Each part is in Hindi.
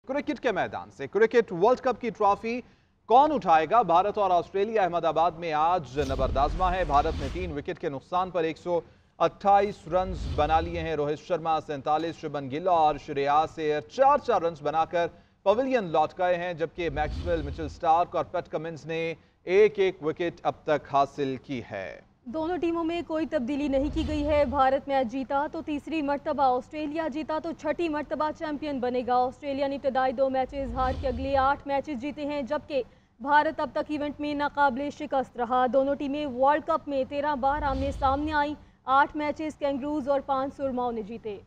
क्रिकेट के मैदान से। क्रिकेट वर्ल्ड कप की ट्रॉफी कौन उठाएगा? भारत और ऑस्ट्रेलिया अहमदाबाद में आज जबरदस्त है। भारत ने 3 विकेट के नुकसान पर 128 रन बना लिए हैं। रोहित शर्मा 47, शुभमन गिल और श्रेयस अय्यर 4-4 रन बनाकर पवेलियन लौट गए हैं, जबकि मैक्सवेल, मिचेल स्टार्क और पैट कमिंस ने एक विकेट अब तक हासिल की है। दोनों टीमों में कोई तब्दीली नहीं की गई है। भारत मैच जीता तो तीसरी मर्तबा, ऑस्ट्रेलिया जीता तो छठी मर्तबा चैंपियन बनेगा। ऑस्ट्रेलिया ने इब्तदाई 2 मैचेस हार के अगले 8 मैचेस जीते हैं, जबकि भारत अब तक इवेंट में नाकाबिले शिकस्त रहा। दोनों टीमें वर्ल्ड कप में 13 बार आमने सामने आई। 8 मैचेस कैंगरूज और 5 सुरमाओं ने जीते।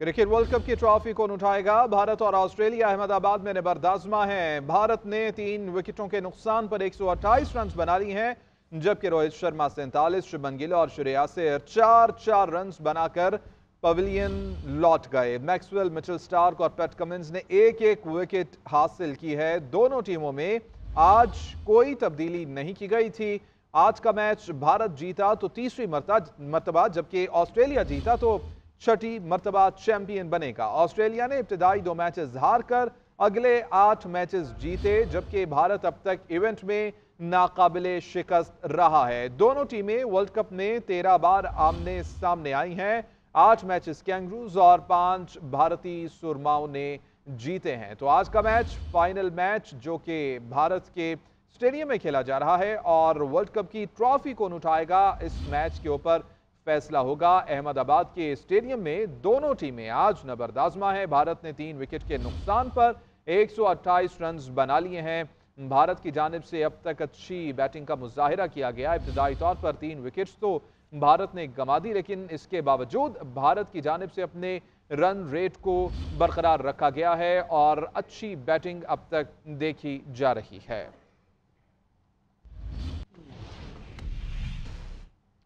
क्रिकेट वर्ल्ड कप की ट्रॉफी कौन उठाएगा? भारत और ऑस्ट्रेलिया अहमदाबाद में जबरदस्त हैं। भारत ने 3 विकेटों के नुकसान पर 128 रन बना ली हैं, जबकि रोहित शर्मा 47, शुभमन गिल और श्रेयस अय्यर 4-4 रन बनाकर पवेलियन लौट गए। मैक्सवेल, मिचेल स्टार्क और पैट कमिंस ने एक विकेट हासिल की है। दोनों टीमों में आज कोई तब्दीली नहीं की गई थी। आज का मैच भारत जीता तो तीसरी मर्तबा, जबकि ऑस्ट्रेलिया जीता तो छठी मर्तबा चैंपियन बनेगा। ऑस्ट्रेलिया ने इब्तिदाई 2 मैचेस हारकर अगले 8 मैचेस जीते, जबकि भारत अब तक इवेंट में नाकाबिले शिकस्त रहा है। दोनों टीमें वर्ल्ड कप में 13 बार आमने सामने आई हैं। 8 मैचेस कैंगरूज और 5 भारतीय सुरमाओं ने जीते हैं। तो आज का मैच फाइनल मैच जो कि भारत के स्टेडियम में खेला जा रहा है, और वर्ल्ड कप की ट्रॉफी कौन उठाएगा इस मैच के ऊपर फैसला होगा। अहमदाबाद के स्टेडियम में दोनों टीमें आज जबरदस्त हैं। भारत ने 3 विकेट के नुकसान पर 128 रन बना लिए हैं। भारत की जानिब से अब तक अच्छी बैटिंग का मुजाहिरा किया गया। इब्तिदाई तौर पर 3 विकेट्स तो भारत ने गंवा दी, लेकिन इसके बावजूद भारत की जानिब से अपने रन रेट को बरकरार रखा गया है और अच्छी बैटिंग अब तक देखी जा रही है।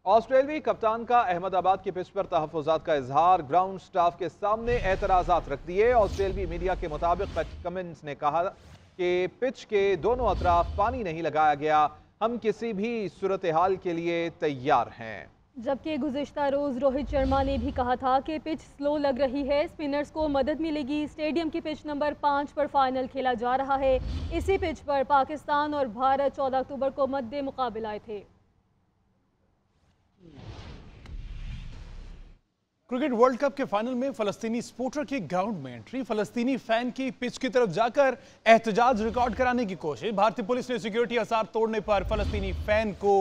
ऑस्ट्रेलियाई कप्तान का अहमदाबाद की पिच पर तहफ़्फ़ुज़ात का इजहार, ग्राउंड स्टाफ के सामने एतराज़ात रख दिए। ऑस्ट्रेलियाई मीडिया के मुताबिक पैट कमिंस ने कहा कि पिच के दोनों अतराफ पानी नहीं लगाया गया, हम किसी भी सूरत हाल के लिए तैयार हैं। जबकि गुज़िश्ता रोज़ रोहित शर्मा ने भी कहा था कि पिच स्लो लग रही है, स्पिनर्स को मदद मिलेगी। स्टेडियम की पिच नंबर 5 पर फाइनल खेला जा रहा है। इसी पिच पर पाकिस्तान और भारत 14 अक्टूबर को मद्दे मुकाबला आए थे। क्रिकेट वर्ल्ड कप के फाइनल में फलस्तीनी सपोर्टर की ग्राउंड में एंट्री, फलस्तीनी फैन की पिच की तरफ जाकर एहतजाज रिकॉर्ड कराने की कोशिश। भारतीय पुलिस ने सिक्योरिटी आसार तोड़ने पर फलस्तीनी फैन को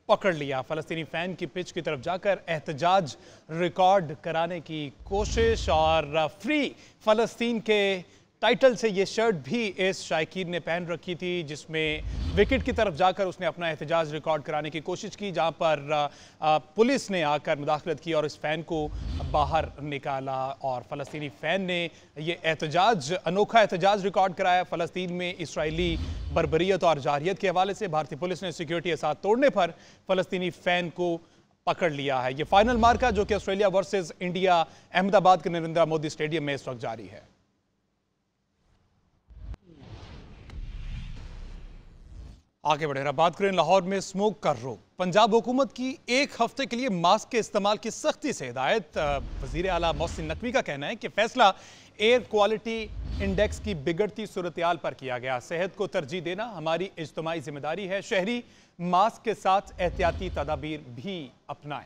पकड़ लिया। फलस्तीनी फैन की पिच की तरफ जाकर एहतजाज रिकॉर्ड कराने की कोशिश, और फ्री फलस्तीन के टाइटल से ये शर्ट भी इस शायकीन ने पहन रखी थी, जिसमें विकेट की तरफ जाकर उसने अपना एहतजाज रिकॉर्ड कराने की कोशिश की, जहां पर पुलिस ने आकर मुदाखलत की और इस फैन को बाहर निकाला। और फलस्तीनी फैन ने ये एहतजाज, अनोखा एहतजाज रिकॉर्ड कराया। फलस्तीन में इसराइली बर्बरियत और जारहियत के हवाले से भारतीय पुलिस ने सिक्योरिटी आसार तोड़ने पर फलस्तीनी फैन को पकड़ लिया है। ये फाइनल मार्का जो कि ऑस्ट्रेलिया वर्सेज इंडिया अहमदाबाद के नरेंद्र मोदी स्टेडियम में इस वक्त जारी है। आगे बढ़े बात करें लाहौर में स्मोक का रोक। पंजाब हुकूमत की 1 हफ्ते के लिए मास्क के इस्तेमाल की सख्ती से हिदायत। वजीर आला मोहसिन नकवी का कहना है कि फैसला एयर क्वालिटी इंडेक्स की बिगड़ती सूरत-ए-हाल पर किया गया। सेहत को तरजीह देना हमारी इज्तिमाई जिम्मेदारी है। शहरी मास्क के साथ एहतियाती तदाबीर भी अपनाएं।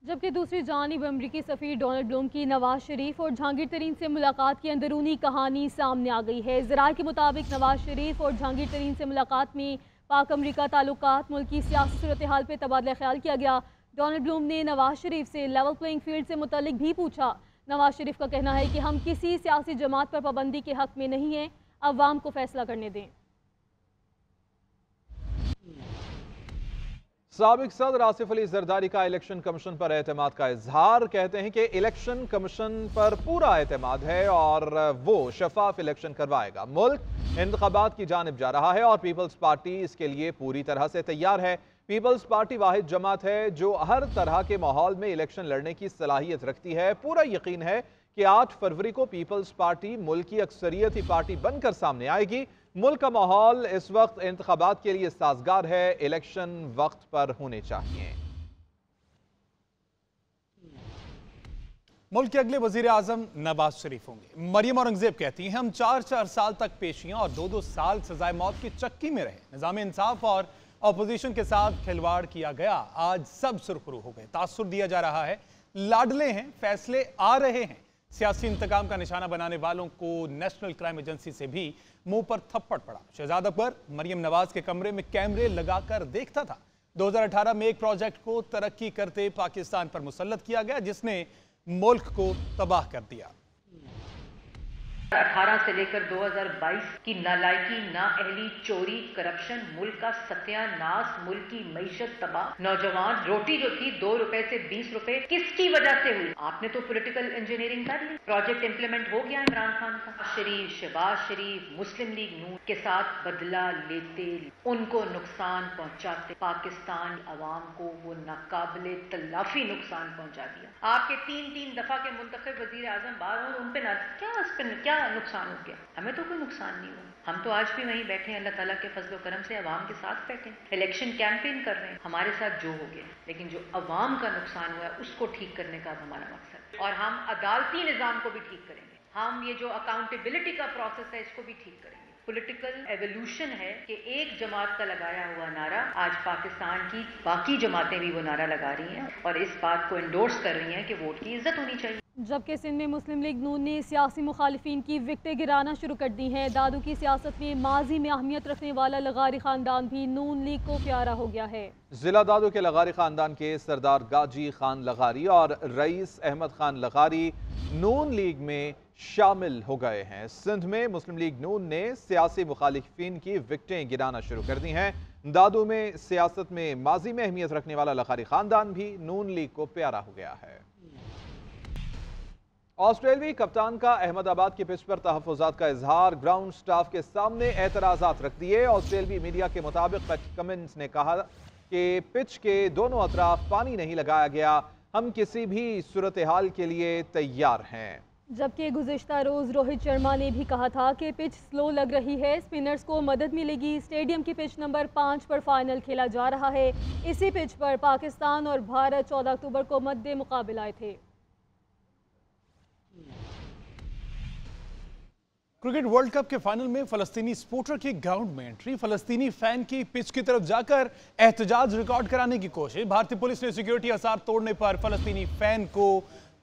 जबकि दूसरी जानिब अमरीकी सफ़ीर डोनाल्ड ब्लूम की नवाज शरीफ और जहांगीर तरीन से मुलाकात की अंदरूनी कहानी सामने आ गई है। ज़राए के मुताबिक नवाज शरीफ और जहांगीर तरीन से मुलाकात में पाक अमरीका ताल्लुकात, मुल्क की सियासी सूरत हाल पर तबादला ख्याल किया गया। डोनाल्ड ब्लूम ने नवाज शरीफ से लेवल प्लेइंग फील्ड से मुतल्लिक भी पूछा। नवाज शरीफ का कहना है कि हम किसी सियासी जमात पर पाबंदी के हक में नहीं हैं, अवाम को फैसला करने दें। साबिक सदर आसिफ अली जरदारी का इलेक्शन कमीशन पर एतमाद का इजहार। कहते हैं कि इलेक्शन कमीशन पर पूरा एतमाद है और वो शफाफ इलेक्शन करवाएगा। मुल्क इंतखाबात की जानिब जा रहा है और पीपल्स पार्टी इसके लिए पूरी तरह से तैयार है। पीपल्स पार्टी वाहिद जमात है जो हर तरह के माहौल में इलेक्शन लड़ने की सलाहियत रखती है। पूरा यकीन है कि 8 फरवरी को पीपल्स पार्टी मुल्क की अक्सरियती पार्टी बनकर सामने आएगी। मुल्क का माहौल इस वक्त इंतखाबात के लिए साजगार है, इलेक्शन वक्त पर होने चाहिए। मुल्क के अगले वजीर आजम नवाज शरीफ होंगे। मरियम औरंगजेब कहती हैं हम 4-4 साल तक पेशियां और 2-2 साल सजाए मौत की चक्की में रहे। निजाम इंसाफ और अपोजिशन के साथ खिलवाड़ किया गया, आज सब सुरखरू हो गए। तासुर दिया जा रहा है, लाडले हैं, फैसले आ रहे हैं। सियासी इंतकाम का निशाना बनाने वालों को नेशनल क्राइम एजेंसी से भी मुंह पर थप्पड़ पड़ा। शहजादा पर मरियम नवाज के कमरे में कैमरे लगाकर देखता था। 2018 में एक प्रोजेक्ट को तरक्की करते पाकिस्तान पर मुसल्लत किया गया, जिसने मुल्क को तबाह कर दिया। 18 से लेकर 2022 की नालायकी, नाअहली, चोरी, करप्शन, मुल्क का सत्यानाश, मुल्क की मईशत तबाह। नौजवान रोटी जो थी 2 रुपए से 20 रुपए, किसकी वजह से हुई? आपने तो पॉलिटिकल इंजीनियरिंग कर ली। प्रोजेक्ट इंप्लीमेंट हो गया इमरान खान का। शहबाज शरीफ मुस्लिम लीग नून के साथ बदला लेते, उनको नुकसान पहुंचाते, पाकिस्तान अवाम को वो नाकाबिले तलाफी नुकसान पहुंचा दिया। आपके 3 दफा के मुंतखब वजीर आजम बाहर और उन पे क्या नुकसान हो गया? हमें तो कोई नुकसान नहीं हुआ। हम तो आज भी वहीं बैठे हैं, अल्लाह ताला के फजल करम से अवाम के साथ बैठे हैं, इलेक्शन कैंपेन कर रहे हैं। हमारे साथ जो हो गया, लेकिन जो अवाम का नुकसान हुआ है उसको ठीक करने का हमारा मकसद है। और हम अदालती निज़ाम को भी ठीक करेंगे। हम ये जो अकाउंटेबिलिटी का प्रोसेस है इसको भी ठीक करेंगे। पॉलिटिकल एवोल्यूशन है कि एक जमात का लगाया हुआ नारा आज पाकिस्तान की बाकी जमातें भी वो नारा लगा रही हैं और इस बात को एंडोर्स कर रही हैं कि वोट की इज्जत होनी चाहिए। जबकि सिंध में मुस्लिम लीग नून ने सियासी मुखालिफिन की विकटें गिराना शुरू कर दी हैं। दादू की सियासत में माजी में अहमियत रखने वाला लगारी खानदान भी नून लीग को प्यारा हो गया है। जिला दादू के लगारी खानदान के सरदार गाजी खान लगारी और रईस अहमद खान लगारी नून लीग में शामिल हो गए हैं। सिंध में मुस्लिम लीग नून ने सियासी मुखालिफिन की विकटें गिराना शुरू कर दी हैं। दादू में सियासत में माजी में अहमियत रखने वाला लगारी खानदान भी नून लीग को प्यारा हो गया है। ऑस्ट्रेलियाई कप्तान का अहमदाबाद की पिच पर तहफ़्फ़ुज़ात का इजहार, ग्राउंड स्टाफ के सामने एतराज़ात रख दिए। ऑस्ट्रेलियाई मीडिया के मुताबिक पैट कमिंस ने कहा कि पिच के दोनों अतराफ पानी नहीं लगाया गया, हम किसी भी सूरत हाल के लिए तैयार हैं। जबकि गुज़िश्ता रोज़ रोहित शर्मा ने भी कहा था कि पिच स्लो लग रही है, स्पिनर्स को मदद मिलेगी। स्टेडियम की पिच नंबर 5 पर फाइनल खेला जा रहा है। इसी पिच पर पाकिस्तान और भारत 14 अक्टूबर को मद्दे मुकाबिल आए थे। क्रिकेट वर्ल्ड कप के फाइनल में फलस्तीनी सपोर्टर की ग्राउंड में एंट्री, फलस्तीनी फैन की पिच की तरफ जाकर एहतजाज रिकॉर्ड कराने की कोशिश। भारतीय पुलिस ने सिक्योरिटी आसार तोड़ने पर फलस्तीनी फैन को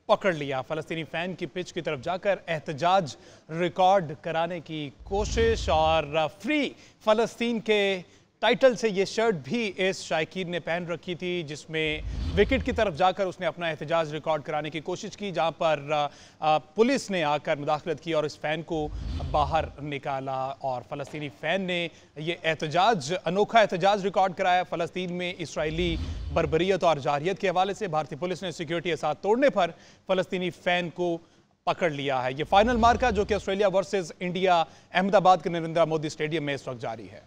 पकड़ लिया। फलस्तीनी फैन की पिच की तरफ जाकर एहतजाज रिकॉर्ड कराने की कोशिश। और फ्री फलस्तीन के टाइटल से ये शर्ट भी इस शायकीन ने पहन रखी थी, जिसमें विकेट की तरफ जाकर उसने अपना एहतजाज रिकॉर्ड कराने की कोशिश की, जहां पर पुलिस ने आकर मुदाखलत की और इस फैन को बाहर निकाला। और फलस्तीनी फैन ने ये एहतजाज, अनोखा एहतजाज रिकॉर्ड कराया। फलस्तीन में इसराइली बर्बरियत और जारहियत के हवाले से भारतीय पुलिस ने सिक्योरिटी आसार तोड़ने पर फलस्तीनी फैन को पकड़ लिया है। ये फाइनल मार्का जो कि ऑस्ट्रेलिया वर्सेस इंडिया अहमदाबाद के नरेंद्र मोदी स्टेडियम में इस वक्त जारी है।